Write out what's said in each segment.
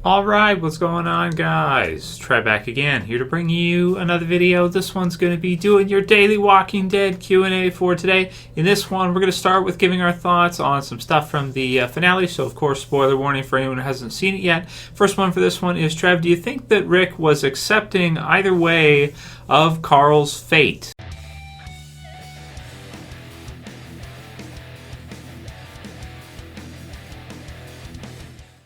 Alright, what's going on, guys? Trev back again, here to bring you another video. This one's going to be doing your daily Walking Dead Q&A for today. In this one, we're going to start with giving our thoughts on some stuff from the finale. So, of course, spoiler warning for anyone who hasn't seen it yet. First one for this one is, Trev, do you think that Rick was accepting either way of Carl's fate?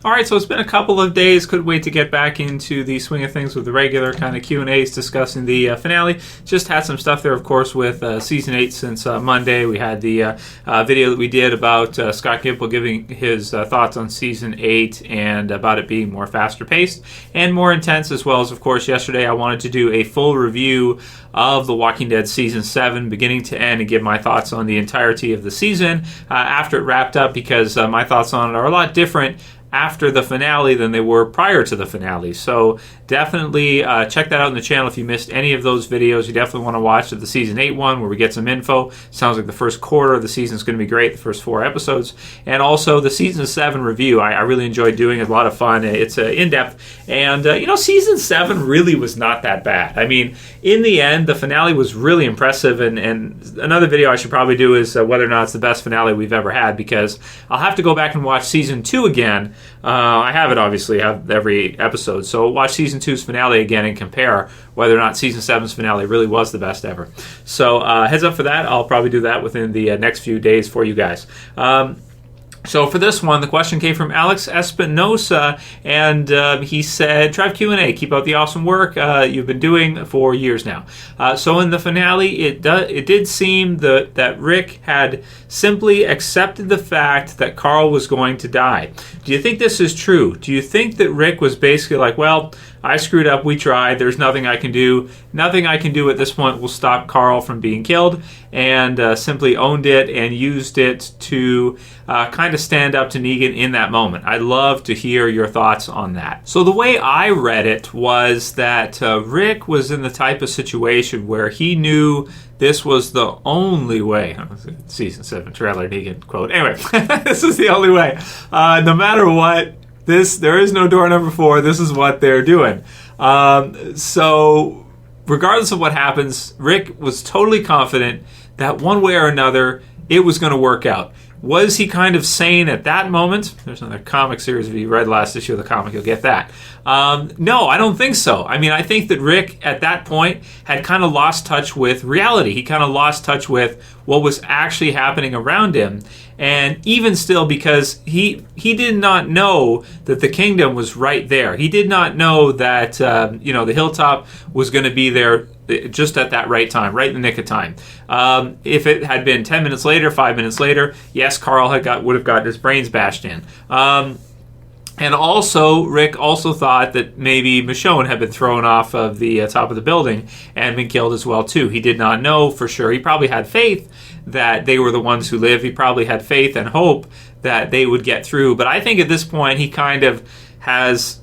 Alright, so it's been a couple of days. Couldn't wait to get back into the swing of things with the regular kind of Q&As discussing the finale. Just had some stuff there, of course, with Season 8 since Monday. We had the video that we did about Scott Gimple giving his thoughts on Season 8 and about it being more faster paced and more intense, as well as, of course, yesterday I wanted to do a full review of The Walking Dead Season 7, beginning to end, and give my thoughts on the entirety of the season after it wrapped up, because my thoughts on it are a lot different after the finale than they were prior to the finale. So definitely check that out on the channel if you missed any of those videos. You definitely want to watch the Season 8 one where we get some info. Sounds like the first quarter of the season is going to be great, the first 4 episodes. And also the Season 7 review. I really enjoyed doing it. A lot of fun. It's in-depth. And, Season 7 really was not that bad. I mean, in the end, the finale was really impressive. And another video I should probably do is whether or not it's the best finale we've ever had, because I'll have to go back and watch Season 2 again. I have it, obviously, I have every episode. So watch Season 2's finale again and compare whether or not Season 7's finale really was the best ever. So heads up for that. I'll probably do that within the next few days for you guys. So for this one, the question came from Alex Espinosa, and he said, Trev Q&A, keep up the awesome work you've been doing for years now. So in the finale, it did seem that Rick had simply accepted the fact that Carl was going to die. Do you think this is true? Do you think that Rick was basically like, well, I screwed up, we tried, there's nothing I can do. Nothing I can do at this point will stop Carl from being killed, and simply owned it and used it to kind of stand up to Negan in that moment? I'd love to hear your thoughts on that. So the way I read it was that Rick was in the type of situation where he knew this was the only way. Season 7 trailer Negan quote. Anyway, this is the only way. No matter what, there is no door number 4. This is what they're doing. So regardless of what happens, Rick was totally confident that one way or another it was going to work out. Was he kind of sane at that moment? There's another comic series. If you read last issue of the comic, you'll get that. No, I don't think so. I mean, I think that Rick, at that point, had kind of lost touch with reality. He kind of lost touch with what was actually happening around him. And even still, because he did not know that the kingdom was right there. He did not know that, the hilltop was going to be there just at that right time, right in the nick of time. If it had been 10 minutes later, 5 minutes later, yes, Carl would have gotten his brains bashed in. And also, Rick also thought that maybe Michonne had been thrown off of the top of the building and been killed as well, too. He did not know for sure. He probably had faith that they were the ones who lived. He probably had faith and hope that they would get through. But I think at this point, he kind of has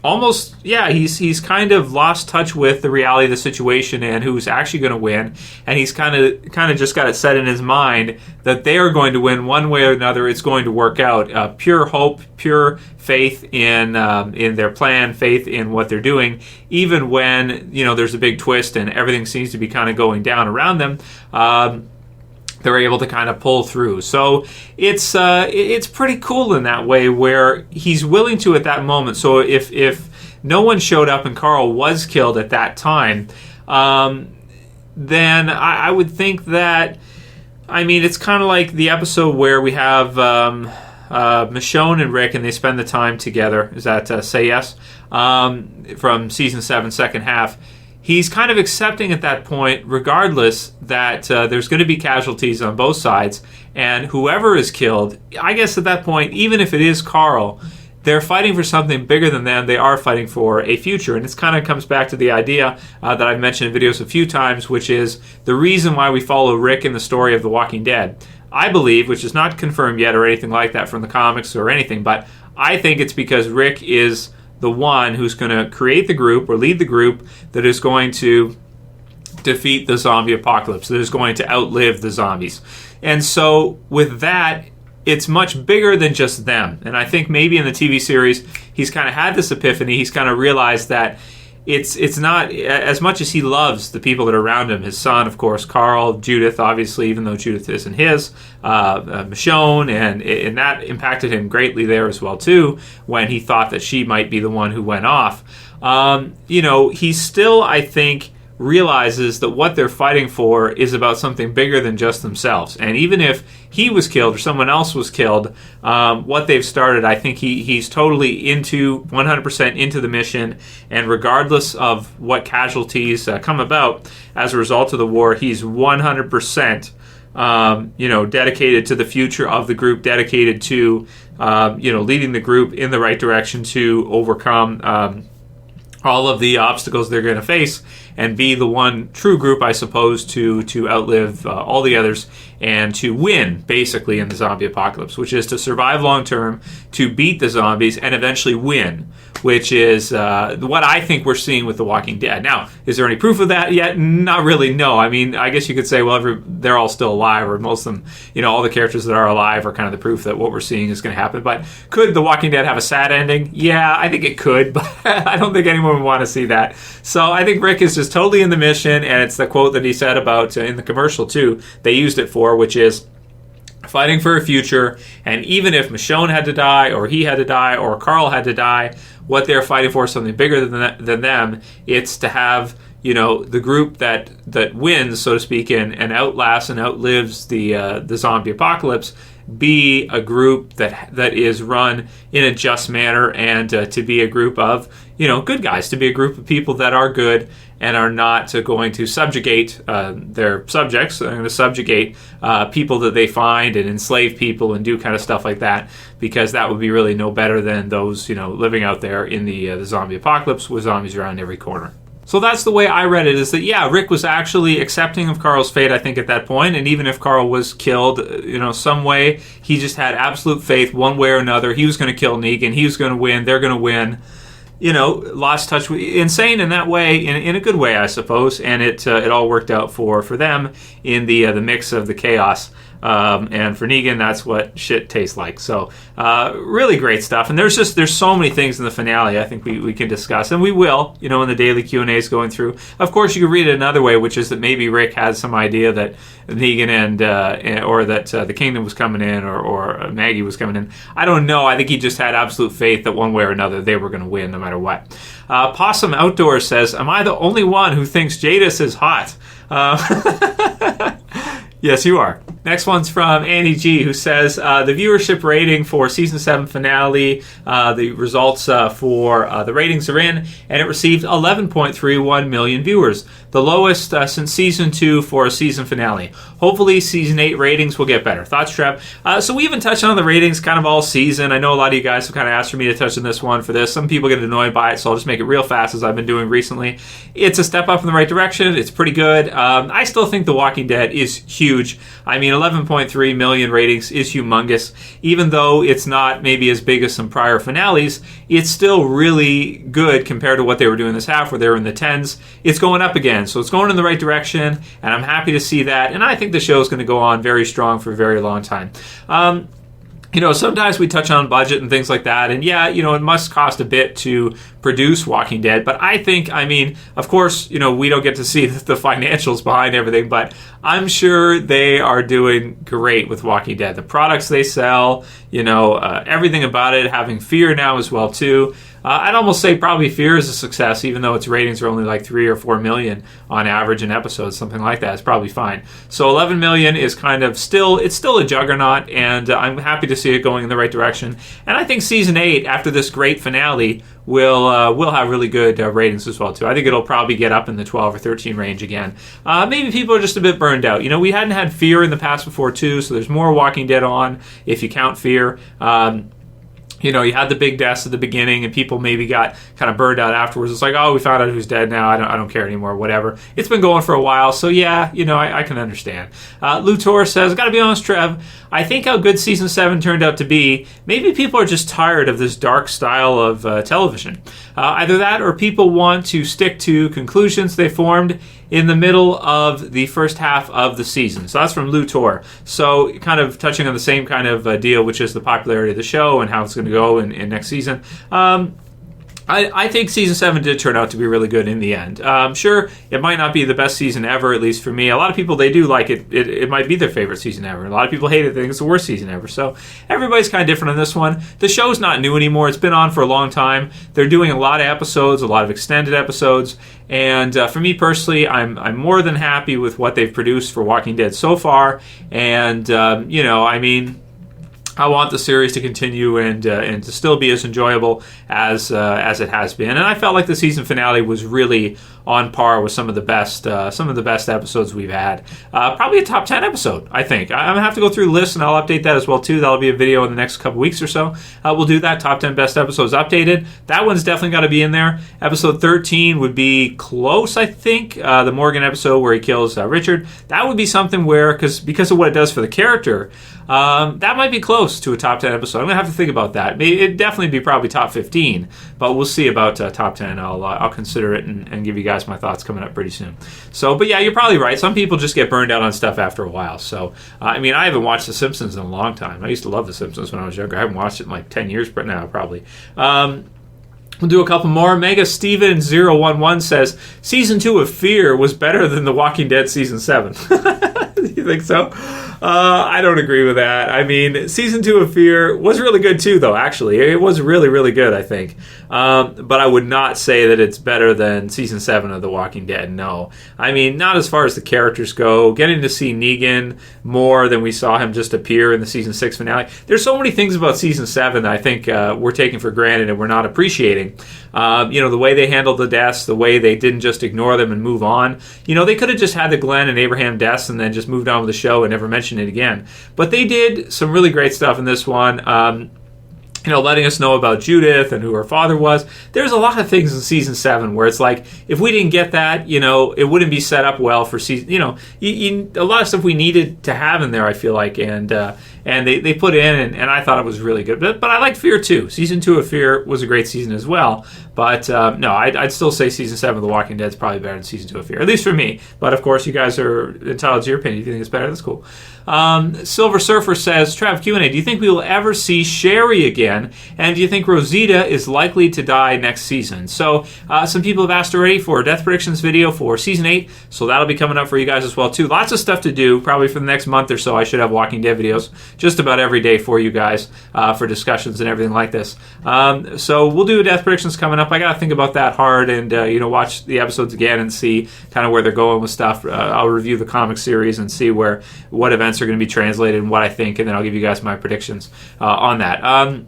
almost, he's kind of lost touch with the reality of the situation and who's actually going to win. And he's kind of just got it set in his mind that they are going to win one way or another. It's going to work out. Pure hope, pure faith in their plan, faith in what they're doing, even when there's a big twist and everything seems to be kind of going down around them. They're able to kind of pull through. So it's pretty cool in that way, where he's willing to at that moment. So if no one showed up and Carl was killed at that time, then I would think that, it's kind of like the episode where we have Michonne and Rick, and they spend the time together. Is that Say Yes? From Season 7, second half. He's kind of accepting at that point, regardless, that there's going to be casualties on both sides, and whoever is killed, I guess at that point, even if it is Carl, they're fighting for something bigger than them. They are fighting for a future, and it kind of comes back to the idea that I've mentioned in videos a few times, which is the reason why we follow Rick in the story of The Walking Dead. I believe, which is not confirmed yet or anything like that from the comics or anything, but I think it's because Rick is the one who's going to create the group or lead the group that is going to defeat the zombie apocalypse, that is going to outlive the zombies. And so with that, it's much bigger than just them. And I think maybe in the TV series, he's kind of had this epiphany. He's kind of realized that it's not as much as he loves the people that are around him. His son, of course, Carl, Judith, obviously, even though Judith isn't his, Michonne, and that impacted him greatly there as well too. When he thought that she might be the one who went off, he still, I think, realizes that what they're fighting for is about something bigger than just themselves. And even if he was killed or someone else was killed, what they've started, I think he's totally 100% into the mission. And regardless of what casualties come about as a result of the war, he's 100% dedicated to the future of the group, dedicated to leading the group in the right direction to overcome all of the obstacles they're going to face, and be the one true group, I suppose, to outlive all the others and to win, basically, in the zombie apocalypse, which is to survive long term, to beat the zombies, and eventually win, which is what I think we're seeing with The Walking Dead. Now, is there any proof of that yet? Not really, no. I mean, I guess you could say, well, they're all still alive, or most of them, all the characters that are alive are kind of the proof that what we're seeing is going to happen. But could The Walking Dead have a sad ending? Yeah, I think it could, but I don't think anyone would want to see that. So I think Rick is just totally in the mission, and it's the quote that he said about in the commercial too, they used it for, which is fighting for a future. And even if Michonne had to die, or he had to die, or Carl had to die, what they're fighting for is something bigger than them. It's to have the group that wins, so to speak, and outlasts and outlives the zombie apocalypse, be a group that is run in a just manner, and to be a group of good guys, to be a group of people that are good and are not going to subjugate their subjects. They're going to subjugate people that they find and enslave people and do kind of stuff like that, because that would be really no better than those living out there in the zombie apocalypse with zombies around every corner. So that's the way I read it, is that, yeah, Rick was actually accepting of Carl's fate, I think, at that point. And even if Carl was killed, some way, he just had absolute faith one way or another. He was going to kill Negan. He was going to win. They're going to win. Lost touch with, insane in that way, in a good way, I suppose. And it all worked out for them in the mix of the chaos. And for Negan, that's what shit tastes like. So really great stuff. And there's so many things in the finale I think we can discuss, and we will, in the daily Q&As going through. Of course, you could read it another way, which is that maybe Rick had some idea that Negan or that the Kingdom was coming in, or Maggie was coming in. I don't know. I think he just had absolute faith that one way or another they were going to win no matter what. Possum Outdoors says, "Am I the only one who thinks Jadis is hot?" Yes, you are. Next one's from Annie G, who says, the viewership rating for Season 7 finale, the results for the ratings are in, and it received 11.31 million viewers, the lowest since Season 2 for a season finale. Hopefully, Season 8 ratings will get better. Thoughts, Trev? So we haven't touched on the ratings kind of all season. I know a lot of you guys have kind of asked for me to touch on this one for this. Some people get annoyed by it, so I'll just make it real fast, as I've been doing recently. It's a step up in the right direction. It's pretty good. I still think The Walking Dead is huge. I mean, 11.3 million ratings is humongous. Even though it's not maybe as big as some prior finales, it's still really good compared to what they were doing this half, where they were in the tens. It's going up again, so it's going in the right direction, and I'm happy to see that. And I think the show is going to go on very strong for a very long time. Sometimes we touch on budget and things like that, and yeah, it must cost a bit to produce Walking Dead, but I think, of course, we don't get to see the financials behind everything, but I'm sure they are doing great with Walking Dead. The products they sell, everything about it, having Fear now as well, too. I'd almost say probably Fear is a success, even though its ratings are only like 3 or 4 million on average in episodes, something like that. It's probably fine. So 11 million is kind of still a juggernaut, and I'm happy to see it going in the right direction. And I think Season 8, after this great finale, will have really good ratings as well, too. I think it'll probably get up in the 12 or 13 range again. Maybe people are just a bit burned out. We hadn't had Fear in the past before, too, so there's more Walking Dead on, if you count Fear. You had the big deaths at the beginning, and people maybe got kind of burned out afterwards. It's like, oh, we found out who's dead now. I don't care anymore. Whatever. It's been going for a while, so yeah, I can understand. Lutor says, "Got to be honest, Trev. I think how good Season 7 turned out to be, maybe people are just tired of this dark style of television. Either that, or people want to stick to conclusions they formed in the middle of the first half of the season." So that's from Lutor. So kind of touching on the same kind of deal, which is the popularity of the show and how it's going going to go in next season. I think season 7 did turn out to be really good in the end. Sure, it might not be the best season ever, at least for me. A lot of people, they do like it. It might be their favorite season ever. A lot of people hate it. They think it's the worst season ever. So everybody's kind of different on this one. The show's not new anymore. It's been on for a long time. They're doing a lot of episodes, a lot of extended episodes. And for me personally, I'm more than happy with what they've produced for Walking Dead so far. And, I want the series to continue and to still be as enjoyable as it has been. And I felt like the season finale was really on par with some of the best episodes we've had. Probably a top 10 episode, I think. I'm gonna have to go through the list, and I'll update that as well too. That'll be a video in the next couple weeks or so. We'll do that, top 10 best episodes updated. That one's definitely got to be in there. Episode 13 would be close, I think. The Morgan episode where he kills Richard. That would be something where, because of what it does for the character, that might be close to a top 10 episode. I'm going to have to think about that. It'd definitely be probably top 15, but we'll see about top 10. I'll consider it and give you guys my thoughts coming up pretty soon. So, but yeah, you're probably right. Some people just get burned out on stuff after a while. So, I haven't watched The Simpsons in a long time. I used to love The Simpsons when I was younger. I haven't watched it in like 10 years now, probably. We'll do a couple more. Mega Steven 011 says, Season 2 of Fear was better than The Walking Dead Season 7. You think so? I don't agree with that. Season 2 of Fear was really good too, though, actually. It was really, really good, I think. But I would not say that it's better than Season 7 of The Walking Dead, no. Not as far as the characters go. Getting to see Negan more than we saw him just appear in the Season 6 finale. There's so many things about Season 7 that I think we're taking for granted and we're not appreciating. The way they handled the deaths, the way they didn't just ignore them and move on. They could have just had the Glenn and Abraham deaths and then just moved on with the show and never mentioned it again. But they did some really great stuff in this one. Letting us know about Judith and who her father was. There's a lot of things in Season 7 where it's like, if we didn't get that, it wouldn't be set up well for season, a lot of stuff we needed to have in there, I feel like, and they put in, and I thought it was really good. But I liked Fear too. Season 2 of Fear was a great season as well. But no, I'd still say Season 7 of The Walking Dead is probably better than Season 2 of Fear, at least for me. But of course, you guys are entitled to your opinion. If you think it's better, that's cool. Silver Surfer says, Trev, Q&A, do you think we will ever see Sherry again? And do you think Rosita is likely to die next season? So some people have asked already for a death predictions video for Season 8, so that'll be coming up for you guys as well too. Lots of stuff to do, probably for the next month or so. I should have Walking Dead videos just about every day for you guys for discussions and everything like this. So we'll do death predictions coming up. I got to think about that hard and watch the episodes again and see kind of where they're going with stuff. I'll review the comic series and see what events are going to be translated and what I think, and then I'll give you guys my predictions on that.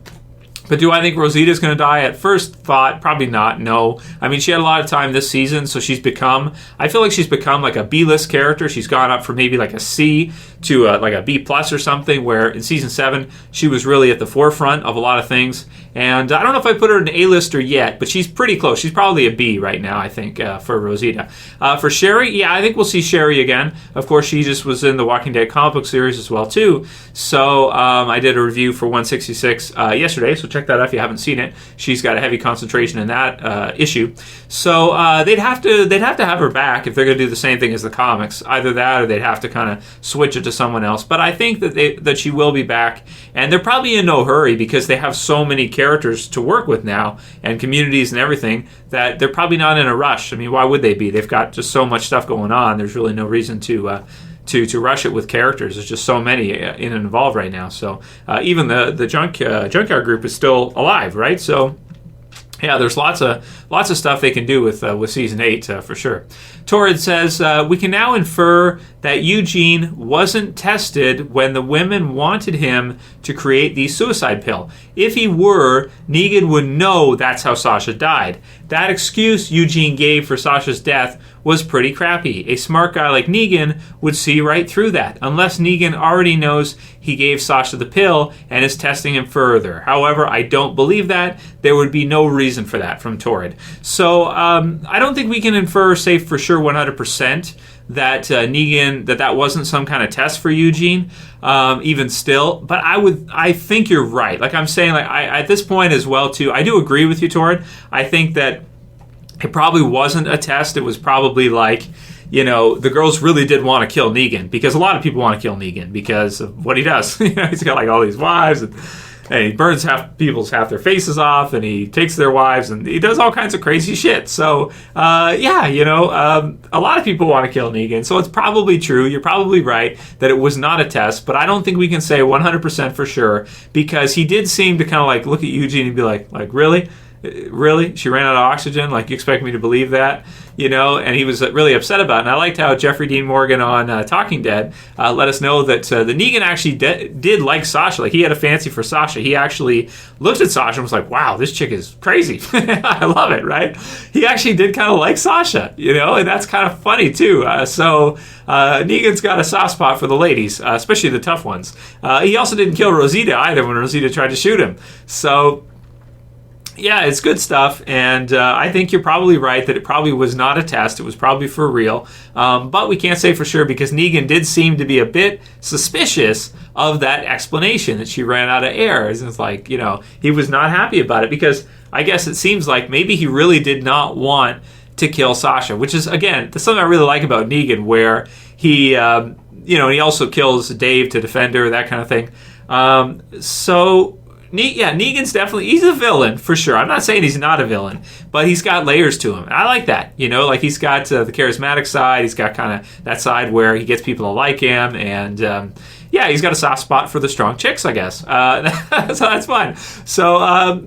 But do I think Rosita's going to die? At first thought, probably not, no. She had a lot of time this season, so I feel like she's become like a B-list character. She's gone up from maybe like a C to like a B+ or something, where in Season 7, she was really at the forefront of a lot of things. And I don't know if I put her in an A-lister yet, but she's pretty close. She's probably a B right now, I think, for Rosita. For Sherry, yeah, I think we'll see Sherry again. Of course, she just was in the Walking Dead comic book series as well, too. So I did a review for 166 yesterday, so check that out if you haven't seen it. She's got a heavy concentration in that issue. So they'd have to have her back if they're going to do the same thing as the comics. Either that or they'd have to kind of switch it to someone else. But I think that she will be back, and they're probably in no hurry because they have so many characters to work with now and communities and everything that they're probably not in a rush. Why would they be? They've got just so much stuff going on. There's really no reason to rush it with characters. There's just so many in and involved right now. So even the Junkyard group is still alive, right? So yeah, there's lots of stuff they can do with Season 8 for sure. Torrid says, we can now infer that Eugene wasn't tested when the women wanted him to create the suicide pill. If he were, Negan would know that's how Sasha died. That excuse Eugene gave for Sasha's death was pretty crappy. A smart guy like Negan would see right through that, unless Negan already knows he gave Sasha the pill and is testing him further. However, I don't believe that. There would be no reason for that from Torrid. So I don't think we can infer, say for sure 100%, that Negan, that wasn't some kind of test for Eugene, even still. But I think you're right. Like I'm saying, I at this point as well too, I do agree with you, Torrid. I think that it probably wasn't a test. It was probably like, the girls really did want to kill Negan, because a lot of people want to kill Negan because of what he does. He's got like all these wives And he burns half their faces off, and he takes their wives, and he does all kinds of crazy shit. So, a lot of people want to kill Negan, so it's probably true. You're probably right that it was not a test, but I don't think we can say 100% for sure, because he did seem to kind of like look at Eugene and be like, really? Really? She ran out of oxygen? Like, you expect me to believe that? And he was really upset about it. And I liked how Jeffrey Dean Morgan on Talking Dead let us know that the Negan actually did like Sasha. Like, he had a fancy for Sasha. He actually looked at Sasha and was like, wow, this chick is crazy. I love it, right? He actually did kind of like Sasha, and that's kind of funny, too. Negan's got a soft spot for the ladies, especially the tough ones. He also didn't kill Rosita either when Rosita tried to shoot him. So, yeah, it's good stuff, and I think you're probably right that it probably was not a test. It was probably for real, but we can't say for sure because Negan did seem to be a bit suspicious of that explanation that she ran out of air. It's like, he was not happy about it because I guess it seems like maybe he really did not want to kill Sasha, which is, again, that's something I really like about Negan, where he, he also kills Dave to defend her, that kind of thing. Negan's he's a villain for sure. I'm not saying he's not a villain, but he's got layers to him. I like that. Like he's got the charismatic side. He's got kind of that side where he gets people to like him, and he's got a soft spot for the strong chicks, I guess. So that's fun. So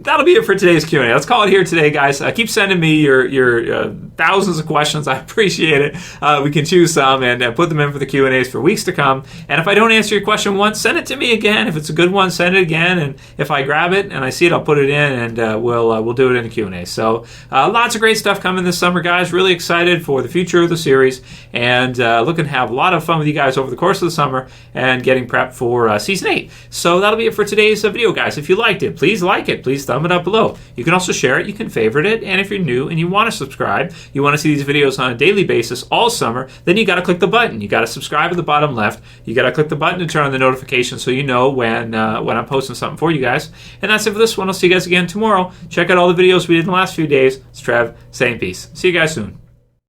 that'll be it for today's Q&A. Let's call it here today, guys. Keep sending me your thousands of questions. I appreciate it. We can choose some and put them in for the Q&As for weeks to come. And if I don't answer your question once, send it to me again. If it's a good one, send it again. And if I grab it and I see it, I'll put it in, and we'll do it in the Q&A. So lots of great stuff coming this summer, guys. Really excited for the future of the series, and looking to have a lot of fun with you guys over the course of the summer and getting prepped for Season 8. So that'll be it for today's video, guys. If you liked it, please like it. Please thumb it up below. You can also share it. You can favorite it. And if you're new and you want to subscribe, you want to see these videos on a daily basis all summer, then you got to click the button. You got to subscribe at the bottom left. You got to click the button to turn on the notifications so you know when I'm posting something for you guys. And that's it for this one. I'll see you guys again tomorrow. Check out all the videos we did in the last few days. It's Trev saying peace. See you guys soon.